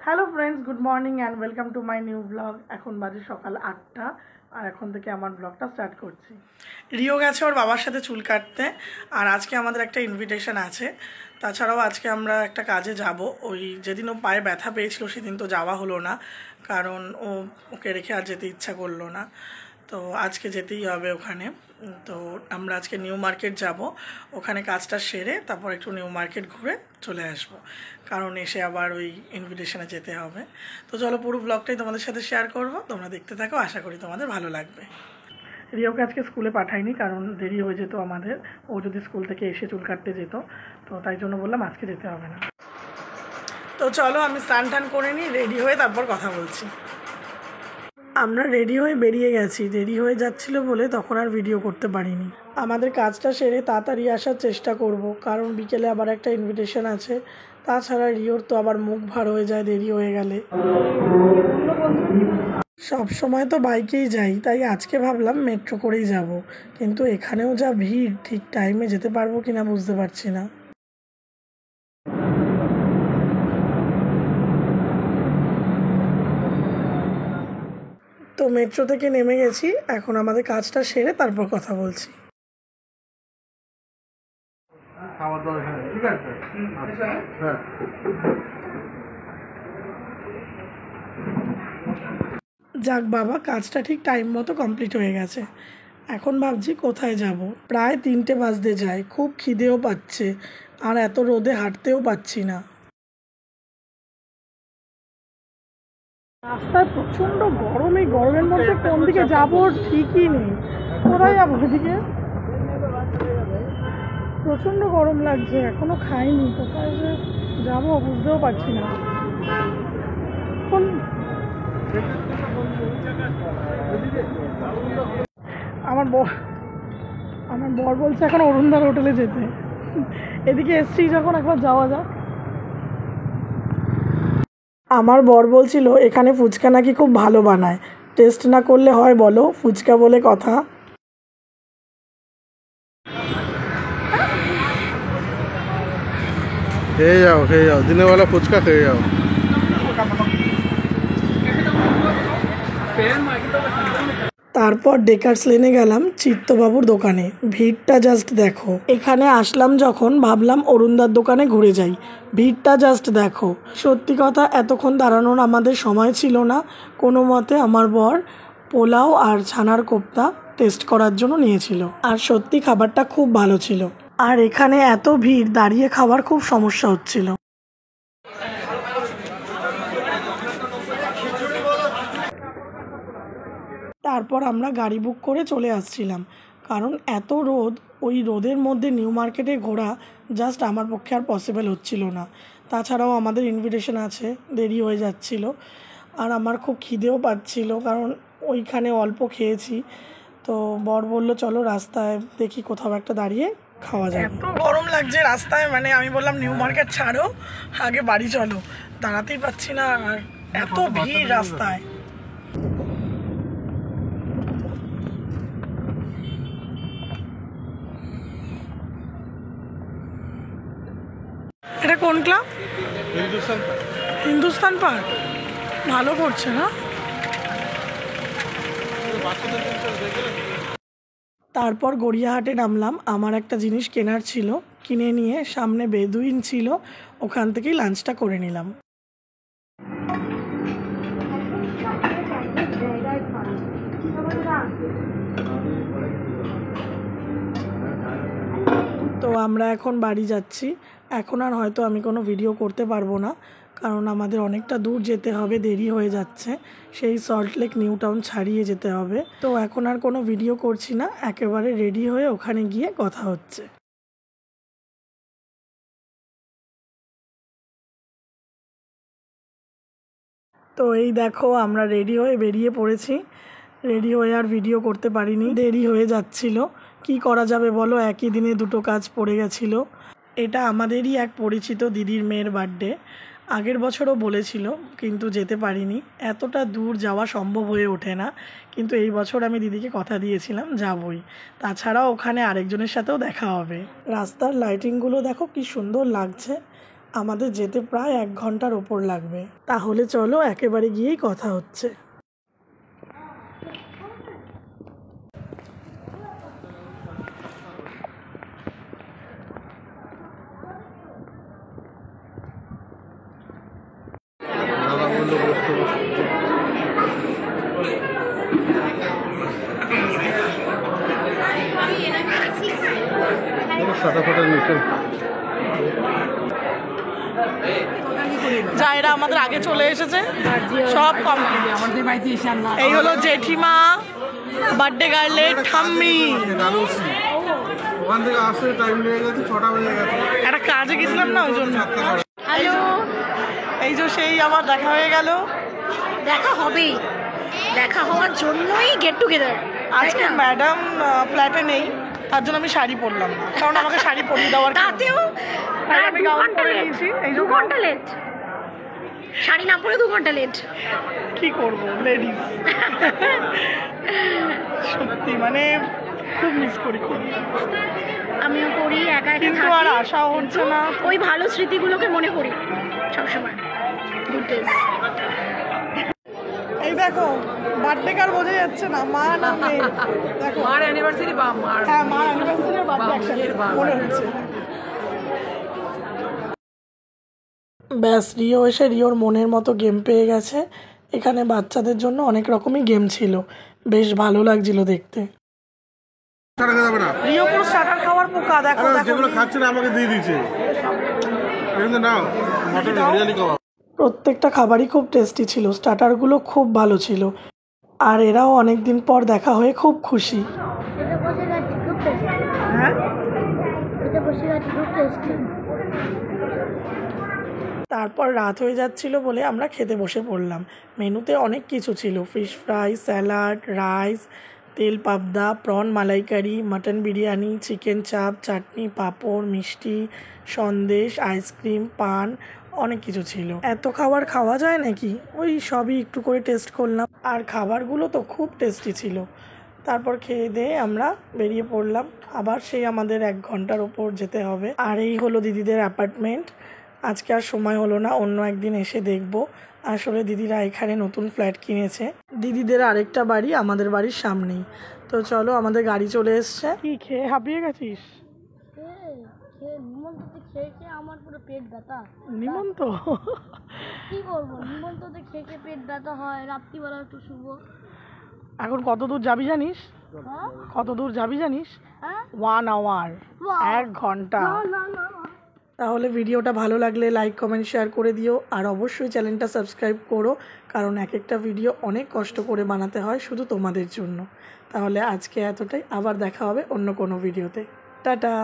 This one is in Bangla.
Hello friends, good morning and welcome to my new blog. এখন বাজে সকাল 8টা আর এখন থেকে আমার ব্লগটা স্টার্ট করছি। রিও গেছে ওর বাবার সাথে চুল কাটতে, আর আজকে আমাদের একটা ইনভিটেশন আছে। তাছাড়াও আজকে আমরা একটা কাজে যাব। ওই যেদিন ও পায়ে ব্যথা পেয়েছিল সেদিন তো যাওয়া হলো না, কারণ ওকে রেখে আর যেতে ইচ্ছা করলো না। তো আজকে যেতেই হবে ওখানে। তো আমরা আজকে নিউ মার্কেট যাব, ওখানে কাজটা সেরে তারপর একটু নিউ মার্কেট ঘুরে চলে আসব, কারণ এসে আবার ওই ইনভিটেশনে যেতে হবে। তো চলো পুরো ব্লগটাই তোমাদের সাথে শেয়ার করব, তোমরা দেখতে থাকো, আশা করি তোমাদের ভালো লাগবে। রিওকে আজকে স্কুলে পাঠাইনি, কারণ দেরি হয়ে যেত আমাদের। ও যদি স্কুল থেকে এসে চুল কাটতে যেত, তো তাই জন্য বললাম আজকে যেতে হবে না। তো চলো আমি স্নান টান করে নিই, রেডি হয়ে তারপর কথা বলছি। আমরা রেডি হয়ে বেরিয়ে গেছি, দেরি হয়ে যাচ্ছিল বলে তখন আর ভিডিও করতে পারিনি। আমাদের কাজটা সেরে তাড়াতাড়ি আসার চেষ্টা করব, কারণ বিকেলে আবার একটা ইনভিটেশন আছে। তাছাড়া রিওর তো আবার মুখ ভার হয়ে যায় দেরি হয়ে গেলে। সব সময় তো বাইকেই যাই, তাই আজকে ভাবলাম মেট্রো করেই যাব, কিন্তু এখানেও যা ভিড়, ঠিক টাইমে যেতে পারবো কিনা বুঝতে পারছি না। তো মেট্রো থেকে নেমে গেছি, এখন আমাদের কাজটা সেরে তারপর কথা বলছি। যাক বাবা, কাজটা ঠিক টাইম মতো কমপ্লিট হয়ে গেছে। এখন ভাবছি কোথায় যাব। প্রায় 3টে বাজতে যায়, খুব খিদেও পাচ্ছে, আর এত রোদে হাঁটতেও পাচ্ছি না। রাস্তায় প্রচণ্ড গরম, এই গরমের মধ্যে কোন দিকে যাবো ঠিকই নেই। কোথায় যাবো এদিকে? প্রচণ্ড গরম লাগছে, এখনো খাইনি, কোথায় যে যাবো বুঝতেও পারছি না। আমার বর বলছে এখন অরুণদার হোটেলে যেতে। এদিকে এসছি যখন একবার যাওয়া যাক। আমার বর বলছিল এখানে ফুচকা নাকি খুব ভালো বানায়, টেস্ট না করলে হয় বলো, ফুচকা বলে কথা। খেয়ে যাও, দিনের বেলা ফুচকা খেয়ে যাও। তারপর ডেকার্স লেনে গেলাম চিত্তবাবুর দোকানে। ভিড়টা জাস্ট দেখো। এখানে আসলাম যখন ভাবলাম অরুণদার দোকানে ঘুরে যাই। ভিড়টা জাস্ট দেখো। সত্যি কথা, এতক্ষণ দাঁড়ানোর আমাদের সময় ছিল না। কোনো মতে আমার বর পোলাও আর ছানার কোপ্তা টেস্ট করার জন্য নিয়েছিল, আর সত্যি খাবারটা খুব ভালো ছিল। আর এখানে এত ভিড়, দাঁড়িয়ে খাবার খুব সমস্যা হচ্ছিল। তারপর আমরা গাড়ি বুক করে চলে আসছিলাম, কারণ এত রোদ, ওই রোদের মধ্যে নিউ মার্কেটে ঘোরা জাস্ট আমার পক্ষে আর পসিবল হচ্ছিল না। তাছাড়াও আমাদের ইনভিটেশন আছে, দেরি হয়ে যাচ্ছিল, আর আমার খুব খিদেও পাচ্ছিল, কারণ ওইখানে অল্প খেয়েছি। তো বর বলল চলো রাস্তায় দেখি কোথাও একটা দাঁড়িয়ে খাওয়া যায়। এত গরম লাগছে রাস্তায়, মানে আমি বললাম নিউ মার্কেট ছাড়ো, আগে বাড়ি চলো, দাঁড়াতেই পাচ্ছি না, আর এত ভিড় রাস্তায়। এটা কোন ক্লাব? হিন্দুস্তান পার্ক। ভালো করছে না? তারপর গড়িয়াহাটে নামলাম, আমার একটা জিনিস কেনার ছিল, কিনে নিয়ে সামনে বেদুইন ছিল, ওখান থেকেই লাঞ্চটা করে নিলাম। তো আমরা এখন বাড়ি যাচ্ছি। এখন আর হয়তো আমি কোনো ভিডিও করতে পারবো না, কারণ আমাদের অনেকটা দূর যেতে হবে, দেরি হয়ে যাচ্ছে, সেই সল্টলেক নিউ টাউন ছাড়িয়ে যেতে হবে। তো এখন আর কোনো ভিডিও করছি না, একেবারে রেডি হয়ে ওখানে গিয়ে কথা হচ্ছে। তো এই দেখো আমরা রেডি হয়ে বেরিয়ে পড়েছি। রেডি হয়ে আর ভিডিও করতে পারিনি, দেরি হয়ে যাচ্ছিল। কি করা যাবে বলো, একই দিনে দুটো কাজ পড়ে গেছিল। এটা আমাদেরই এক পরিচিত দিদির মেয়ের বার্থডে। আগের বছরও বলেছিল, কিন্তু যেতে পারিনি, এতটা দূর যাওয়া সম্ভব হয়ে ওঠে না। কিন্তু এই বছর আমি দিদিকে কথা দিয়েছিলাম যাবই। তাছাড়াও ওখানে আরেকজনের সাথেও দেখা হবে। রাস্তার লাইটিংগুলো দেখো কি সুন্দর লাগছে, আমাদের যেতে প্রায় 1 ঘন্টার ওপর লাগবে। তাহলে চলো একেবারে গিয়েই কথা হচ্ছে। দাদা বললো বসতে বসতে সাদা ফাটা নিচে যারা আমাদের আগে চলে এসেছে সব কমপ্লিট। এই হলো জেঠিমা, বার্থডে গার্লের ঠাম্মি। ওখান থেকে আসতে টাইম লেগে গেছে, 6টা বেজে গেছে। একটা কাজে গেছিলাম না, ওই জন্য। হ্যালো, এই যে সেই আমার দেখা হয়ে গেল। দেখা হবেই, দেখা হওয়ার জন্যই গেট টুগেদার। আজকে ম্যাডাম ফ্ল্যাটে নেই, তার জন্য আমি শাড়ি পরলাম না, কারণ আমাকে শাড়ি পরিয়ে দেওয়ার তাতেও আমি gown পরে নিয়েছি। এই যে 2 ঘন্টা লেট, শাড়ি না পরে 2 ঘন্টা লেট। কি করব, লেডিস। সত্যি মানে খুব মিস করি, খুব। আমিও করি, একা একা কিন্তু আর থাকি, আশা হচ্ছে না। ওই ভালো স্মৃতিগুলোকে মনে করি সবসময়। Good days. এই দেখো বার্থডে কার বোঝা যাচ্ছে না, মা না মেয়ে। দেখো মার অ্যানিভার্সারি বা মার হ্যাঁ, মার অ্যানিভার্সারি আর বার্থডে একসাথে মনে হচ্ছে। ব্যাস, রিও এসে রিওর মনের মতো গেম পেয়ে গেছে। এখানে বাচ্চাদের জন্য অনেক রকমই গেম ছিল, বেশ ভালো লাগছিল দেখতে। রাখা যাবে না, রিও পুরো স্টার্টার খাওয়ার পোকা। দেখো আরে দেখো, যেগুলো খাচ্ছে না আমাকে দিয়ে দিয়েছে। কিন্তু নাও, মটন বিরিয়ানি কাবাব। প্রত্যেকটা খাবারই খুব টেস্টি ছিল, স্টার্টারগুলো খুব ভালো ছিল। আর এরাও অনেক দিন পর দেখা হয়ে খুব খুশি। হ্যাঁ, তারপর রাত হয়ে যাচ্ছিল বলে আমরা খেতে বসে পড়লাম। মেনুতে অনেক কিছু ছিল, ফিশ ফ্রাই, স্যালাড, রাইস, তেল পাবদা, প্রন মালাইকারি, মাটন বিরিয়ানি, চিকেন চাপ, চাটনি, পাঁপড়, মিষ্টি, সন্দেশ, আইসক্রিম, পান, অনেক কিছু ছিল। এত খাবার খাওয়া যায় নাকি, ওই সবই একটু করে টেস্ট করলাম। আর খাবারগুলো তো খুব টেস্টি ছিল। তারপর খেয়ে দিয়ে আমরা বেরিয়ে পড়লাম, আবার সেই আমাদের 1 ঘন্টার ওপর যেতে হবে। আর এই হলো দিদিদের অ্যাপার্টমেন্ট। আজকে আর সময় হলো না, অন্য একদিন এসে দেখব। আসলে দিদিরা এখানে নতুন ফ্ল্যাট কিনেছে। দিদিদের আরেকটা বাড়ি আমাদের বাড়ির সামনেই। তো চলো, আমাদের গাড়ি চলে এসছে। কি খেয়ে হাঁপিয়ে গেছিস? নিমন্ত্রণে খেয়ে খেয়ে আমার পুরো পেট ব্যথা। নিমন্ত কি করবো, নিমন্ত্রণে খেয়ে খেয়ে পেট ব্যথা হয়, রাত্রিবেলা একটু শুভ। এখন কত দূর যাবি জানিস? হ্যাঁ কত দূর যাবি জানিস? হ্যাঁ 1 আওয়ার, 1 ঘন্টা। না। তাহলে ভিডিওটা ভালো লাগলে লাইক কমেন্ট শেয়ার করে দিও, আর অবশ্যই চ্যানেলটা সাবস্ক্রাইব করো, কারণ এক একটা ভিডিও অনেক কষ্ট করে বানাতে হয় শুধু তোমাদের জন্য। তাহলে আজকে এতটাই, আবার দেখা হবে অন্য কোনো ভিডিওতে। টাটা।